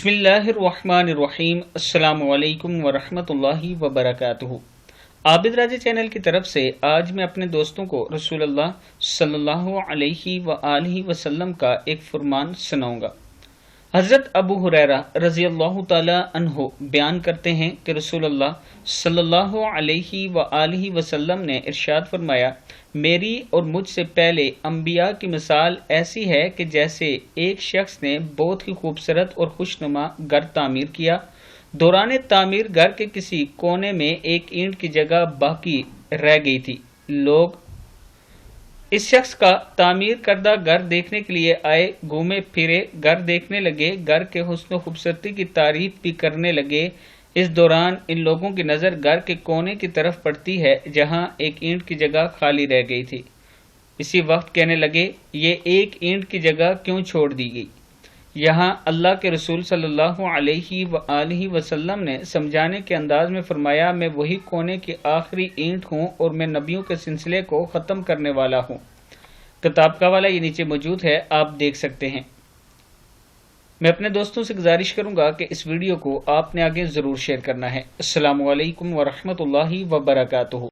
बिस्मिल्लाहिर्रहमानिर्रहीम। अस्सलामु अलैकुम वरहमतुल्लाहि वबरकातुहू। आबिद राजा चैनल की तरफ से आज मैं अपने दोस्तों को रसूलुल्लाह सल्लल्लाहु अलैहि वआलिहि वसल्लम का एक फरमान सुनाऊंगा। हज़रत अबू हुरैरा रज़ी अल्लाह ताला अन्हु बयान करते हैं कि रसूलुल्लाह सल्लल्लाहु अलैहि वआलिहि वसल्लम ने इरशाद फरमाया, मेरी और मुझसे पहले अंबिया की मिसाल ऐसी है कि जैसे एक शख्स ने बहुत ही खूबसूरत और खुशनुमा घर तामीर किया। दौरान तामीर घर के किसी कोने में एक ईंट की जगह बाकी रह गई थी। लोग इस शख्स का तामीर करदा घर देखने के लिए आए, घूमे फिरे, घर देखने लगे, घर के हुस्न खूबसूरती की तारीफ भी करने लगे। इस दौरान इन लोगों की नज़र घर के कोने की तरफ पड़ती है जहां एक ईंट की जगह खाली रह गई थी। इसी वक्त कहने लगे, ये एक ईंट की जगह क्यों छोड़ दी गई? यहाँ अल्लाह के रसूल सल्लल्लाहु अलैहि वआलिहि वसल्लम ने समझाने के अंदाज में फरमाया, मैं वही कोने की आखिरी ईंट हूँ और मैं नबियों के सिलसिले को ख़त्म करने वाला हूँ। किताब का वाला ये नीचे मौजूद है, आप देख सकते हैं। मैं अपने दोस्तों से गुजारिश करूंगा कि इस वीडियो को आपने आगे ज़रूर शेयर करना है। अस्सलामु अलैकुम वरहमतुल्लाहि वबरकातुहू।